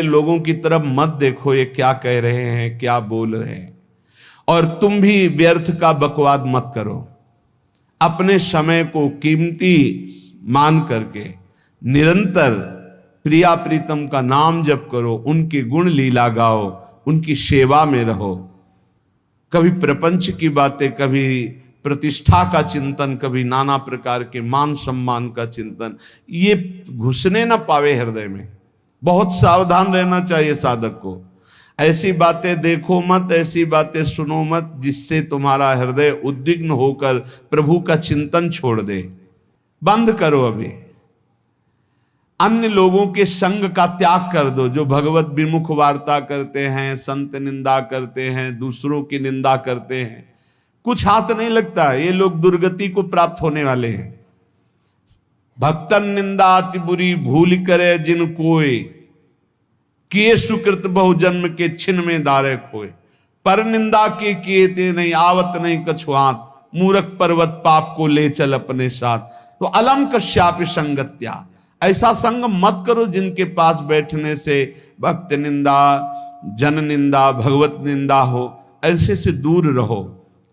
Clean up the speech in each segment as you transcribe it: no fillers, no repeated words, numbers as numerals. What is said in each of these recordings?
लोगों की तरफ मत देखो, ये क्या कह रहे हैं, क्या बोल रहे हैं, और तुम भी व्यर्थ का बकवाद मत करो। अपने समय को कीमती मान करके निरंतर प्रिया प्रीतम का नाम जप करो, उनकी गुण लीला गाओ, उनकी सेवा में रहो। कभी प्रपंच की बातें, कभी प्रतिष्ठा का चिंतन, कभी नाना प्रकार के मान सम्मान का चिंतन, ये घुसने ना पावे हृदय में। बहुत सावधान रहना चाहिए साधक को। ऐसी बातें देखो मत, ऐसी बातें सुनो मत जिससे तुम्हारा हृदय उद्विग्न होकर प्रभु का चिंतन छोड़ दे। बंद करो अभी। अन्य लोगों के संग का त्याग कर दो, जो भगवत विमुख वार्ता करते हैं, संत निंदा करते हैं, दूसरों की निंदा करते हैं। कुछ हाथ नहीं लगता, ये लोग दुर्गति को प्राप्त होने वाले हैं। भक्तन निंदा अति बुरी भूल करे जिन कोय, किए सुकृत बहु जन्म के छिन में दारे खोए। पर निंदा के किए ते नहीं, आवत नहीं कछुआत, मूर्ख पर्वत पाप को ले चल अपने साथ। तो अलम कश्यापि संगत्या, ऐसा संग मत करो जिनके पास बैठने से भक्त निंदा, जन निंदा, भगवत निंदा हो। ऐसे से दूर रहो,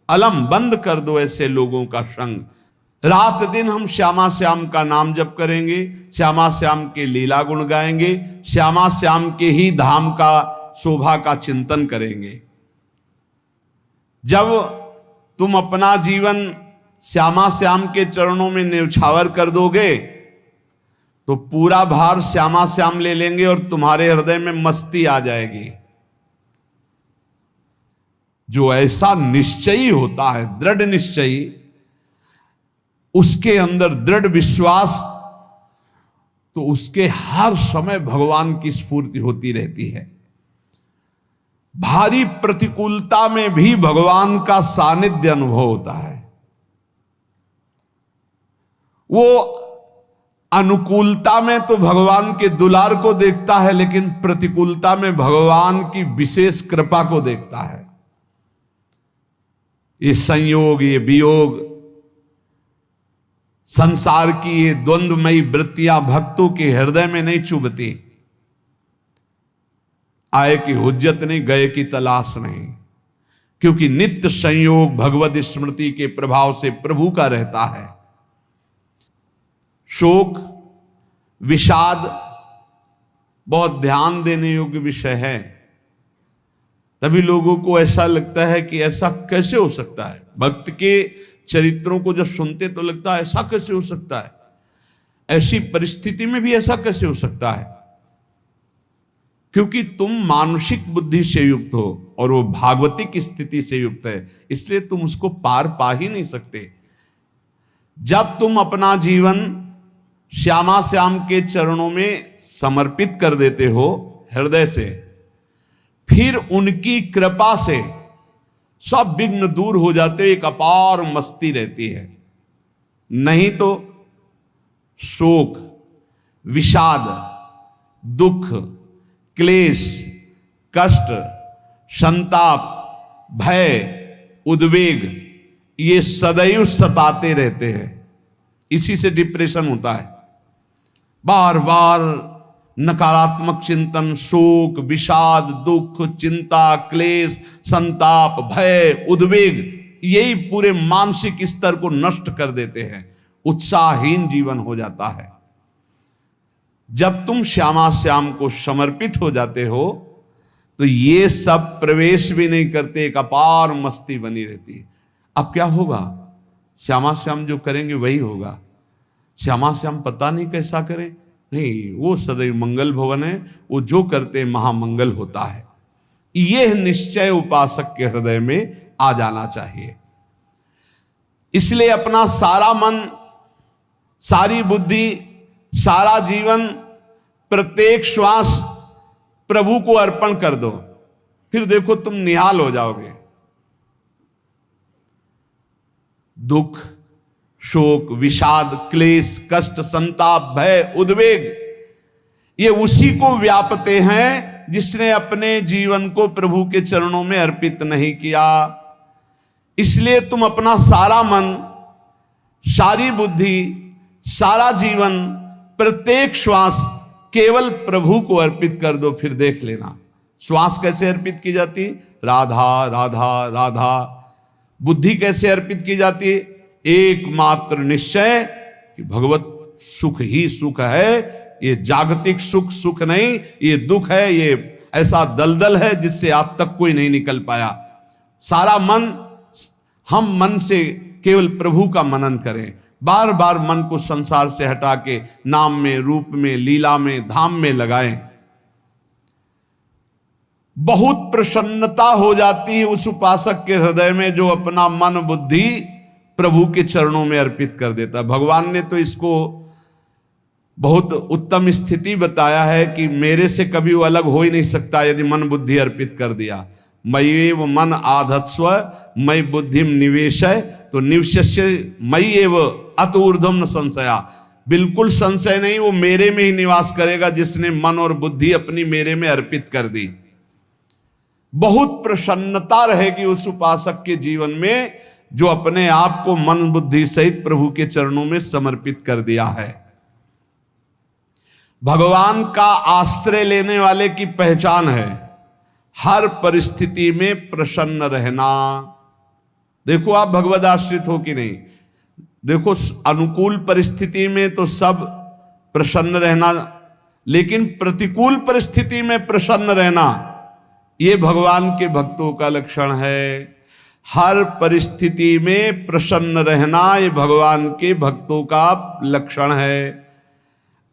अलम बंद कर दो ऐसे लोगों का संग। रात दिन हम श्यामा श्याम का नाम जप करेंगे, श्यामा श्याम के लीला गुण गाएंगे, श्यामा श्याम के ही धाम का शोभा का चिंतन करेंगे। जब तुम अपना जीवन श्यामा श्याम के चरणों में न्यौछावर कर दोगे तो पूरा भार श्यामा श्याम ले लेंगे और तुम्हारे हृदय में मस्ती आ जाएगी। जो ऐसा निश्चयी होता है, दृढ़ निश्चयी, उसके अंदर दृढ़ विश्वास, तो उसके हर समय भगवान की स्फूर्ति होती रहती है। भारी प्रतिकूलता में भी भगवान का सानिध्य अनुभव होता है। वो अनुकूलता में तो भगवान के दुलार को देखता है, लेकिन प्रतिकूलता में भगवान की विशेष कृपा को देखता है। ये संयोग, ये वियोग, संसार की ये द्वंद्वमयी वृत्तियां भक्तों के हृदय में नहीं चुभती। आए की हुज्जत नहीं, गए की तलाश नहीं, क्योंकि नित्य संयोग भगवत स्मृति के प्रभाव से प्रभु का रहता है। शोक, विषाद बहुत ध्यान देने योग्य विषय है। तभी लोगों को ऐसा लगता है कि ऐसा कैसे हो सकता है। भक्त के चरित्रों को जब सुनते तो लगता है ऐसा कैसे हो सकता है, ऐसी परिस्थिति में भी ऐसा कैसे हो सकता है। क्योंकि तुम मानसिक बुद्धि से युक्त हो और वो भागवतिक स्थिति से युक्त है, इसलिए तुम उसको पार पा ही नहीं सकते। जब तुम अपना जीवन श्यामा श्याम के चरणों में समर्पित कर देते हो हृदय से, फिर उनकी कृपा से सब विघ्न दूर हो जाते, एक अपार मस्ती रहती है। नहीं तो शोक, विषाद, दुख, क्लेश, कष्ट, संताप, भय, उद्वेग, ये सदैव सताते रहते हैं। इसी से डिप्रेशन होता है। बार बार नकारात्मक चिंतन, शोक, विषाद, दुख, चिंता, क्लेश, संताप, भय, उद्वेग, यही पूरे मानसिक स्तर को नष्ट कर देते हैं। उत्साहहीन जीवन हो जाता है। जब तुम श्यामा श्याम को समर्पित हो जाते हो तो ये सब प्रवेश भी नहीं करते, एक अपार मस्ती बनी रहती है। अब क्या होगा? श्यामा श्याम जो करेंगे वही होगा। श्यामा श्याम पता नहीं कैसा करें, नहीं, वो सदैव मंगल भवन है, वो जो करते महामंगल होता है। यह निश्चय उपासक के हृदय में आ जाना चाहिए। इसलिए अपना सारा मन, सारी बुद्धि, सारा जीवन, प्रत्येक श्वास प्रभु को अर्पण कर दो, फिर देखो तुम निहाल हो जाओगे। दुख, शोक, विषाद, क्लेश, कष्ट, संताप, भय, उद्वेग, ये उसी को व्यापते हैं जिसने अपने जीवन को प्रभु के चरणों में अर्पित नहीं किया। इसलिए तुम अपना सारा मन, सारी बुद्धि, सारा जीवन, प्रत्येक श्वास केवल प्रभु को अर्पित कर दो, फिर देख लेना। श्वास कैसे अर्पित की जाती? राधा राधा राधा। बुद्धि कैसे अर्पित की जाती? एकमात्र निश्चय कि भगवत सुख ही सुख है, ये जागतिक सुख सुख नहीं, ये दुख है, ये ऐसा दलदल है जिससे आज तक कोई नहीं निकल पाया। सारा मन, हम मन से केवल प्रभु का मनन करें, बार बार मन को संसार से हटा के नाम में, रूप में, लीला में, धाम में लगाएं। बहुत प्रसन्नता हो जाती है उस उपासक के हृदय में जो अपना मन बुद्धि प्रभु के चरणों में अर्पित कर देता। भगवान ने तो इसको बहुत उत्तम स्थिति बताया है कि मेरे से कभी वो अलग हो ही नहीं सकता यदि मन बुद्धि अर्पित कर दिया। मय्येव मन आधत्स्व मयि बुद्धिम निवेशय, तो निवशस्य मयि एव अत ऊर्ध्वम न संशया। बिल्कुल संशय नहीं, वो मेरे में ही निवास करेगा जिसने मन और बुद्धि अपनी मेरे में अर्पित कर दी। बहुत प्रसन्नता रहेगी उस उपासक के जीवन में जो अपने आप को मन बुद्धि सहित प्रभु के चरणों में समर्पित कर दिया है। भगवान का आश्रय लेने वाले की पहचान है हर परिस्थिति में प्रसन्न रहना। देखो आप भगवद आश्रित हो कि नहीं, देखो अनुकूल परिस्थिति में तो सब प्रसन्न रहना, लेकिन प्रतिकूल परिस्थिति में प्रसन्न रहना ये भगवान के भक्तों का लक्षण है। हर परिस्थिति में प्रसन्न रहना ये भगवान के भक्तों का लक्षण है।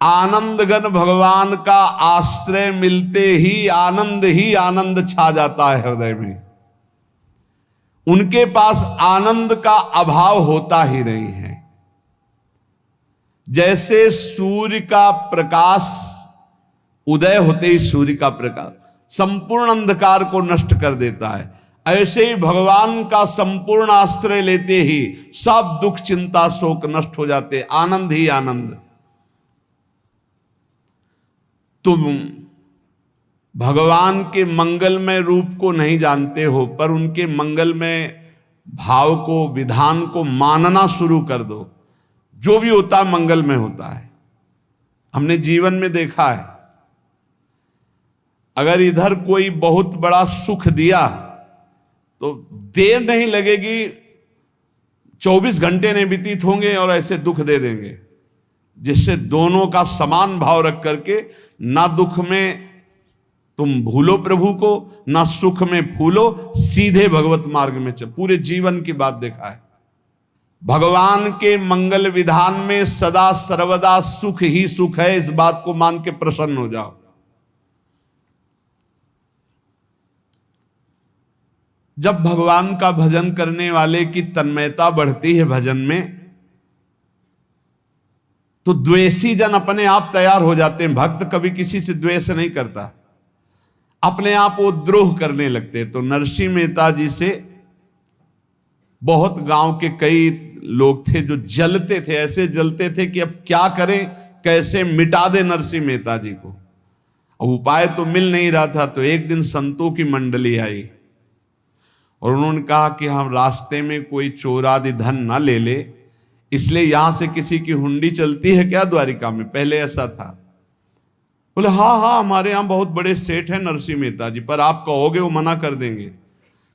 आनंदगन भगवान का आश्रय मिलते ही आनंद छा जाता है हृदय में। उनके पास आनंद का अभाव होता ही नहीं है। जैसे सूर्य का प्रकाश उदय होते ही सूर्य का प्रकाश संपूर्ण अंधकार को नष्ट कर देता है, ऐसे ही भगवान का संपूर्ण आश्रय लेते ही सब दुख चिंता शोक नष्ट हो जाते, आनंद ही आनंद। तुम भगवान के मंगलमय रूप को नहीं जानते हो, पर उनके मंगलमय भाव को, विधान को मानना शुरू कर दो। जो भी होता है मंगलमय होता है। हमने जीवन में देखा है, अगर इधर कोई बहुत बड़ा सुख दिया तो देर नहीं लगेगी, 24 घंटे नहीं व्यतीत होंगे और ऐसे दुख दे देंगे, जिससे दोनों का समान भाव रख करके ना दुख में तुम भूलो प्रभु को, ना सुख में फूलो, सीधे भगवत मार्ग में चल। पूरे जीवन की बात देखा है। भगवान के मंगल विधान में सदा सर्वदा सुख ही सुख है, इस बात को मान के प्रसन्न हो जाओ। जब भगवान का भजन करने वाले की तन्मयता बढ़ती है भजन में, तो द्वेषी जन अपने आप तैयार हो जाते हैं। भक्त कभी किसी से द्वेष नहीं करता, अपने आप वो द्रोह करने लगते। तो नरसिंह मेहता जी से बहुत गांव के कई लोग थे जो जलते थे, ऐसे जलते थे कि अब क्या करें, कैसे मिटा दे नरसिंह मेहता जी को। अब उपाय तो मिल नहीं रहा था। तो एक दिन संतों की मंडली आई और उन्होंने कहा कि हम रास्ते में कोई चोर आदि धन ना ले ले, इसलिए यहां से किसी की हुंडी चलती है क्या द्वारिका में? पहले ऐसा था। बोले हाँ हमारे यहां बहुत बड़े सेठ हैं नरसिंह मेहता जी, पर आप कहोगे वो मना कर देंगे।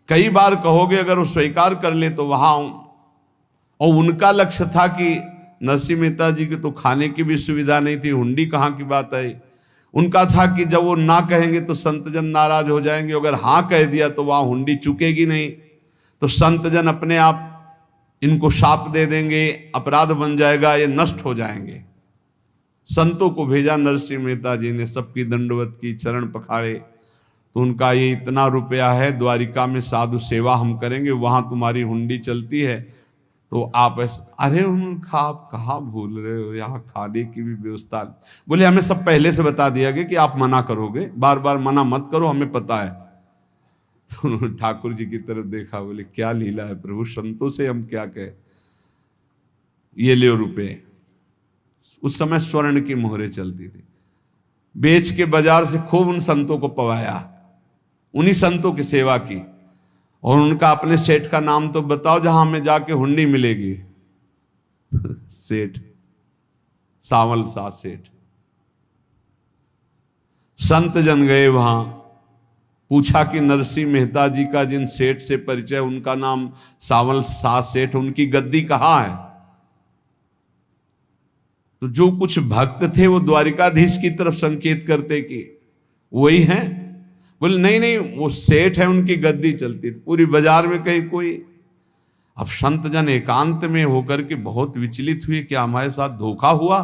कई बार कहोगे, अगर वो स्वीकार कर ले तो वहां। और उनका लक्ष्य था कि नरसिंह मेहता जी की तो खाने की भी सुविधा नहीं थी, हुंडी कहाँ की बात आई। उनका था कि जब वो ना कहेंगे तो संतजन नाराज हो जाएंगे, अगर हाँ कह दिया तो वहां हुंडी चुकेगी नहीं, तो संतजन अपने आप इनको शाप दे देंगे, अपराध बन जाएगा, ये नष्ट हो जाएंगे। संतों को भेजा नरसिंह मेहता जी ने, सबकी दंडवत की, चरण पखाड़े। तो उनका ये इतना रुपया है, द्वारिका में साधु सेवा हम करेंगे, वहां तुम्हारी हुंडी चलती है, तो आप अरे उनका आप कहाँ भूल रहे हो, यहाँ खाने की भी व्यवस्था। बोले हमें सब पहले से बता दिया गया कि आप मना करोगे, बार बार मना मत करो, हमें पता है। तो उन्होंने ठाकुर जी की तरफ देखा, बोले क्या लीला है प्रभु, संतों से हम क्या कहें, ये ले रुपए। उस समय स्वर्ण की मोहरें चलती थी, बेच के बाजार से खूब उन संतों को पवाया, उन्हीं संतों की सेवा की। और उनका अपने सेठ का नाम तो बताओ जहां हमें जाके हुंडी मिलेगी। सेठ सावल सा सेठ। संत जन गए वहां, पूछा कि नरसिंह मेहता जी का जिन सेठ से परिचय, उनका नाम सावल शाह सेठ, उनकी गद्दी कहाँ है? तो जो कुछ भक्त थे वो द्वारिकाधीश की तरफ संकेत करते कि वही हैं। बोले नहीं नहीं, वो सेठ है, उनकी गद्दी चलती थी। पूरी बाजार में कहीं कोई। अब संत जन एकांत में होकर के बहुत विचलित हुए, क्या हमारे साथ धोखा हुआ?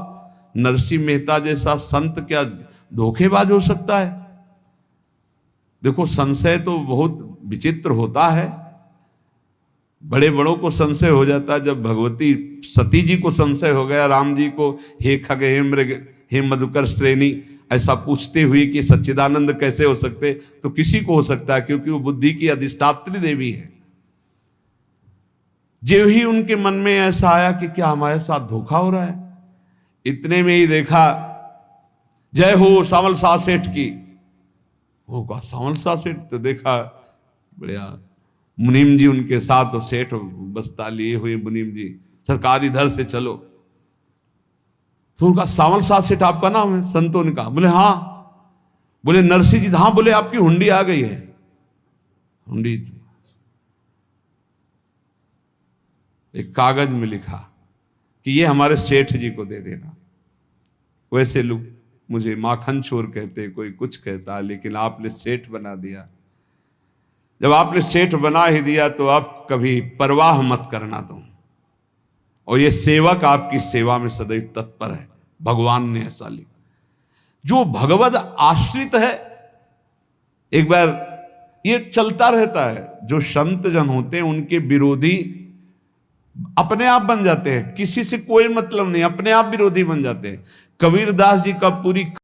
नरसिंह मेहता जैसा संत क्या धोखेबाज हो सकता है? देखो, संशय तो बहुत विचित्र होता है, बड़े बड़ों को संशय हो जाता है। जब भगवती सती जी को संशय हो गया, राम जी को, हे खग हे मृग हे मधुकर श्रेणी, ऐसा पूछते हुए कि सच्चिदानंद कैसे हो सकते, तो किसी को हो सकता है, क्योंकि वो बुद्धि की अधिष्ठात्री देवी है। जो ही उनके मन में ऐसा आया कि क्या हमारे साथ धोखा हो रहा है, इतने में ही देखा जय हो सावल शाह सेठ की। वो कहा सावल शाह सेठ? तो देखा बढ़िया मुनीम जी उनके साथ, तो सेठ बस्ता लिए हुए मुनीम जी, सरकार इधर से चलो। तो उनका सावल शाह सेठ आपका नाम है? संतों ने कहा। बोले हाँ। बोले नरसिंह जी? हाँ। बोले आपकी हुंडी आ गई है। हुंडी एक कागज में लिखा कि ये हमारे सेठ जी को दे देना। वैसे लोग मुझे माखन चोर कहते, कोई कुछ कहता, लेकिन आपने सेठ बना दिया। जब आपने सेठ बना ही दिया तो आप कभी परवाह मत करना तुम। और ये सेवक आपकी सेवा में सदैव तत्पर है। भगवान ने ऐसा लिखा। जो भगवद आश्रित है, एक बार ये चलता रहता है, जो संत जन होते हैं उनके विरोधी अपने आप बन जाते हैं, किसी से कोई मतलब नहीं, अपने आप विरोधी बन जाते हैं। कबीरदास जी का पूरी